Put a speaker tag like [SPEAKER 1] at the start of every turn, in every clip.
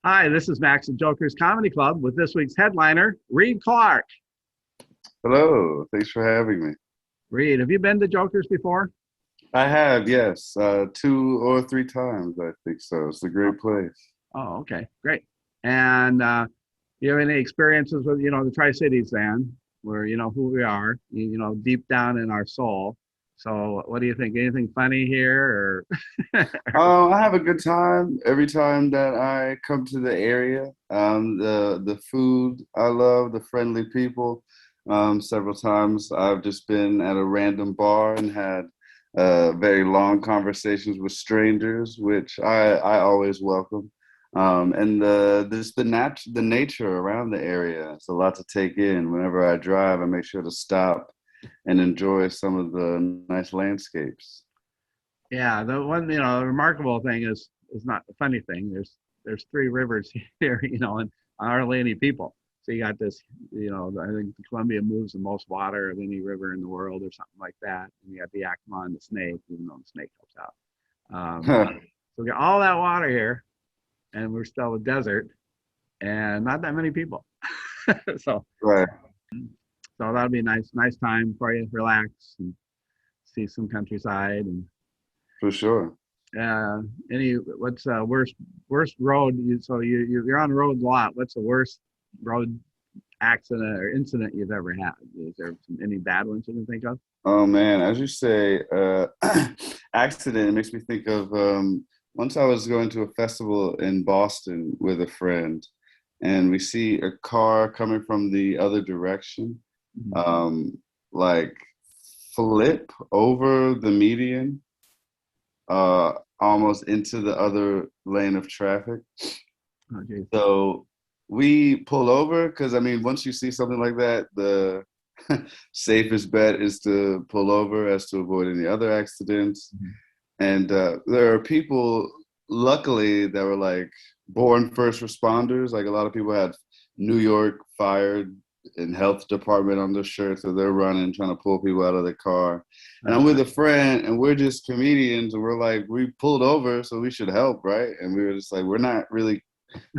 [SPEAKER 1] Hi, this is Max at Jokers Comedy Club with this week's headliner, Reid Clark.
[SPEAKER 2] Hello, thanks for having me.
[SPEAKER 1] Reid, have you been to Jokers before?
[SPEAKER 2] I have, yes, 2 or 3 times, I think so. It's a
[SPEAKER 1] Oh,
[SPEAKER 2] great place.
[SPEAKER 1] oh, okay, great. And you have any experiences with, the Tri-Cities then, where you know who we are, deep down in our soul. So what do you think? Anything funny here or
[SPEAKER 2] I have a good time every time that I come to the area. The food I love, the friendly people. Several times I've just been at a random bar and had very long conversations with strangers, which I always welcome. And the nature around the area. It's a lot to take in. Whenever I drive, I make sure to stop and enjoy some of the nice landscapes.
[SPEAKER 1] yeah, the one, the remarkable thing is not the funny thing. There's three rivers here, and hardly any people. So you got this, I think the Columbia moves the most water of any river in the world or something like that. And you got the Yakima and the Snake, even though the Snake helps out. So we got all that water here, and we're still a desert, and not that many people. so
[SPEAKER 2] Right,
[SPEAKER 1] so that'll be a nice time for you, relax and see some countryside and
[SPEAKER 2] for sure.
[SPEAKER 1] uh any what's worst road you're on the road a lot. What's the worst road accident or incident you've ever had? Is there any bad ones you can think of?
[SPEAKER 2] Oh man, as you say, accident, it makes me think of once I was going to a festival in Boston with a friend, and we see a car coming from the other direction,
[SPEAKER 1] Mhm.
[SPEAKER 2] um, like flip over the median, almost into the other lane of traffic.
[SPEAKER 1] Oh geez.
[SPEAKER 2] So we pull over because I mean, once you see something like that, the safest bet is to pull over as to avoid any other accidents.
[SPEAKER 1] Mhm.
[SPEAKER 2] And there are people, luckily, that were like born first responders. Like a lot of people had New York fire and health department on their shirt, so they're running, trying to pull people out of the car. And I'm
[SPEAKER 1] That's
[SPEAKER 2] with
[SPEAKER 1] nice.
[SPEAKER 2] a friend, and we're just comedians, and we're like, we pulled over, so we should help, right? And we were just like, we're not really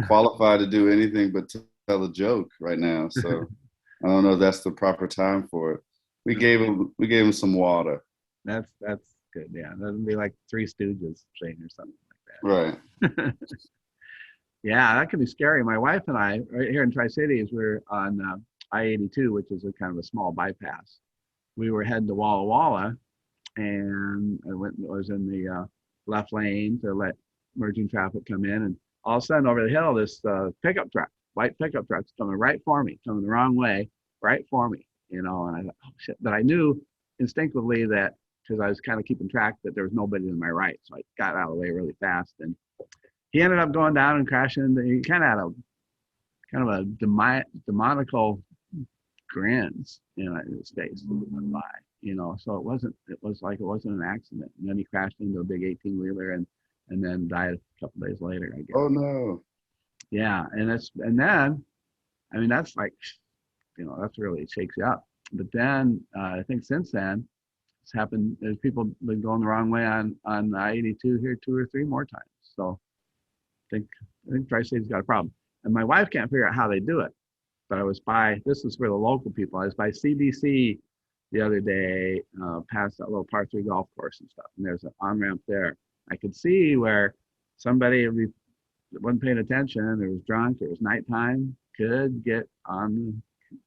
[SPEAKER 2] qualified to do anything but tell a joke right now. So I don't know if that's the proper time for it. We gave him some water.
[SPEAKER 1] That's good. Yeah, that'd be like Three Stooges thing or something
[SPEAKER 2] Right.
[SPEAKER 1] like that. Yeah, that could be scary. My wife and I, right here in Tri Cities, we're on I-82, which is a kind of a small bypass. We were heading to Walla Walla, and was in the left lane to let merging traffic come in, and all of a sudden over the hill, this pickup truck, white pickup truck's coming right for me, coming the wrong way, right for me, and I thought, oh shit, but I knew instinctively that because I was kind of keeping track that there was nobody to my right, so I got out of the way really fast, and he ended up going down and crashing into, he kind of had a demonical grins in his face as he went by. So it was like it wasn't an accident. And then he crashed into a big 18 wheeler and then died a couple days later, I guess.
[SPEAKER 2] Oh no.
[SPEAKER 1] Yeah, and then I mean that's like that's really shakes you up. But then I think since then it's happened. There's people been going the wrong way on I-82 here two or three more times. So I think Tri-State's got a problem. And my wife can't figure out how they do it. But this is for the local people. I was by CBC the other day, past that little par three golf course and stuff. And there's an on ramp there. I could see where somebody wasn't paying attention, or was drunk, or it was nighttime, could get on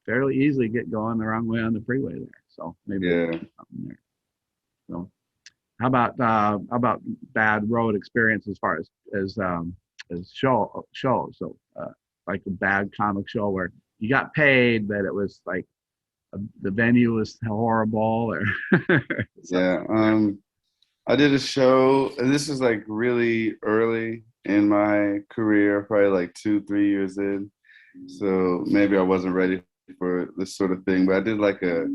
[SPEAKER 1] fairly easily get going the wrong way on the freeway there. So maybe there's
[SPEAKER 2] Yeah.
[SPEAKER 1] something there. So how about bad road experience as far as shows? So like a bad comic show where you got paid, but it was like the venue was horrible or something
[SPEAKER 2] Yeah.
[SPEAKER 1] like that.
[SPEAKER 2] I did a show, and this is like really early in my career, probably like 2, 3 years in. So maybe I wasn't ready for this sort of thing, but I did like a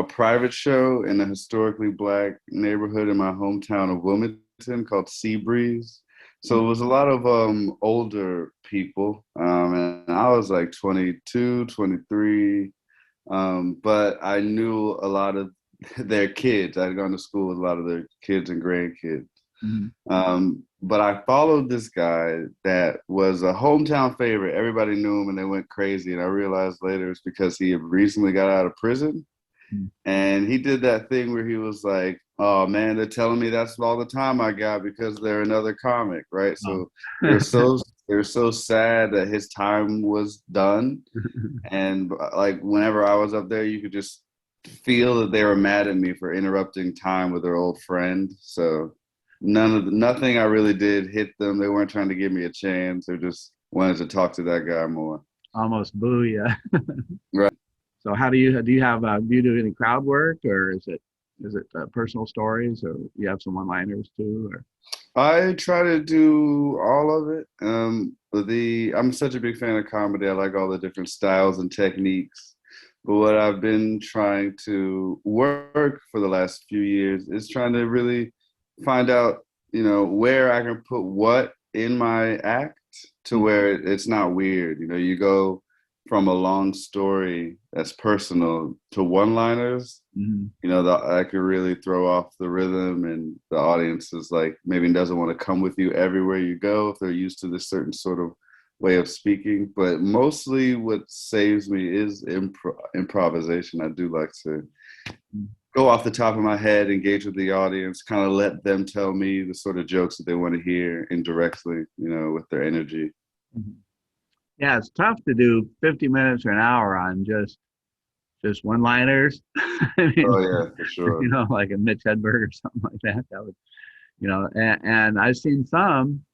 [SPEAKER 2] private show in a historically black neighborhood in my hometown of Wilmington called Seabreeze. So it was a lot of older people, and I was like 22, 23, but I knew a lot of their kids. I'd gone to school with a lot of their kids and grandkids.
[SPEAKER 1] Mhm.
[SPEAKER 2] But I followed this guy that was a hometown favorite. Everybody knew him and they went crazy. And I realized later it's because he had recently got out of prison.
[SPEAKER 1] Mhm.
[SPEAKER 2] And he did that thing where he was like, "Oh man, they're telling me that's all the time I got because they're another comic, right?"
[SPEAKER 1] Oh.
[SPEAKER 2] So they were so they were so sad that his time was done. And like whenever I was up there, you could just feel that they were mad at me for interrupting time with their old friend. So nothing I really did hit them. They weren't trying to give me a chance. They just wanted to talk to that guy more.
[SPEAKER 1] Almost boo you.
[SPEAKER 2] Right.
[SPEAKER 1] So how do you do any crowd work, or is it personal stories, or you have some one-liners too, or?
[SPEAKER 2] I try to do all of it. I'm such a big fan of comedy. I like all the different styles and techniques. But what I've been trying to work for the last few years is trying to really find out, where I can put what in my act to where it's not weird. You go from a long story that's personal to one-liners,
[SPEAKER 1] Mhm.
[SPEAKER 2] I could really throw off the rhythm, and the audience is like maybe doesn't want to come with you everywhere you go if they're used to this certain sort of way of speaking. But mostly what saves me is improvisation. I do like to go off the top of my head, engage with the audience, kind of let them tell me the sort of jokes that they want to hear indirectly, with their energy.
[SPEAKER 1] Mhm. Yeah, it's tough to do 50 minutes or an hour on just one-liners. I
[SPEAKER 2] Oh
[SPEAKER 1] mean,
[SPEAKER 2] yeah, for sure.
[SPEAKER 1] like a Mitch Hedberg or something like that. That would, and I've seen some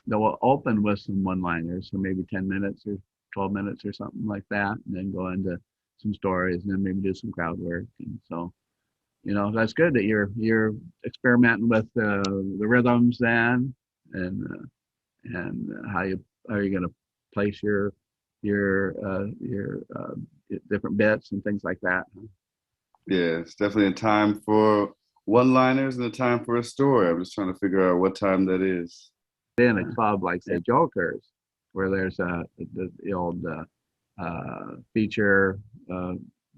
[SPEAKER 1] that will open with some one-liners, so maybe 10 minutes or 12 minutes or something like that, and then go into some stories, and then maybe do some crowd work. And so, that's good that you're experimenting with the rhythms then, and how you're going to place your different bits and things like that.
[SPEAKER 2] Yeah, it's definitely a time for one-liners and a time for a story. I'm just trying to figure out what time that is.
[SPEAKER 1] In a club like say Jokers, where there's the old feature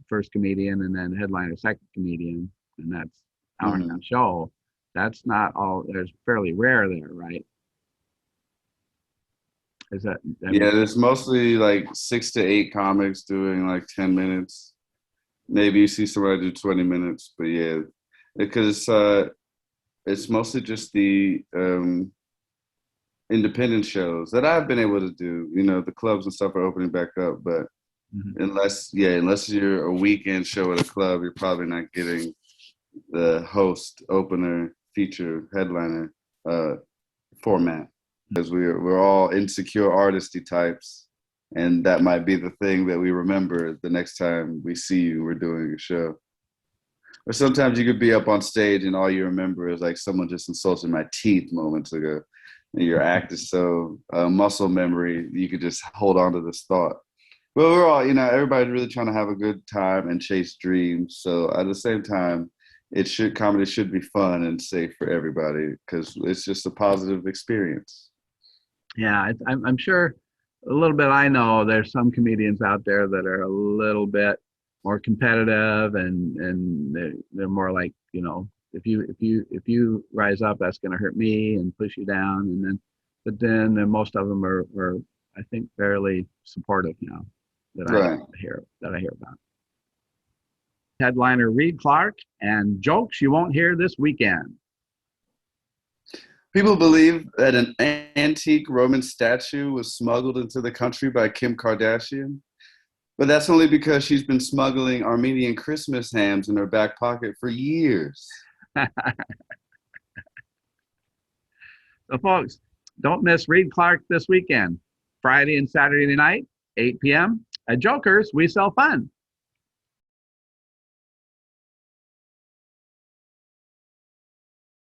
[SPEAKER 1] first comedian and then headliner second comedian, and that's hour and a half
[SPEAKER 2] Mhm.
[SPEAKER 1] show. That's not all. There's fairly rare there, right? Is that? I mean,
[SPEAKER 2] Yeah, there's mostly like 6 to 8 comics doing like 10 minutes. Maybe you see somebody do 20 minutes, but yeah, because it's mostly just the independent shows that I've been able to do. The clubs and stuff are opening back up, but
[SPEAKER 1] mhm.
[SPEAKER 2] unless you're a weekend show at a club, you're probably not getting the host, opener, feature, headliner uh, format, because we're all insecure artisty types, and that might be the thing that we remember the next time we see you. We're doing a show. Or sometimes you could be up on stage and all you remember is like someone just insulted my teeth moments ago. And your act is so muscle memory, you could just hold on to this thought. But we're all, everybody's really trying to have a good time and chase dreams. So at the same time, comedy should be fun and safe for everybody because it's just a positive experience.
[SPEAKER 1] Yeah, I'm sure a little bit. I know there's some comedians out there that are a little bit more competitive, and they're more like, if you rise up, that's going to hurt me and push you down, and then but then most of them are I think fairly supportive now that I
[SPEAKER 2] Right.
[SPEAKER 1] hear about. Headliner Reid Clark and jokes you won't hear this weekend.
[SPEAKER 2] People believe that an antique Roman statue was smuggled into the country by Kim Kardashian, but that's only because she's been smuggling Armenian Christmas hams in her back pocket for years.
[SPEAKER 1] So, folks, don't miss Reid Clark this weekend, Friday and Saturday night, 8 p.m. At Jokers, we sell fun.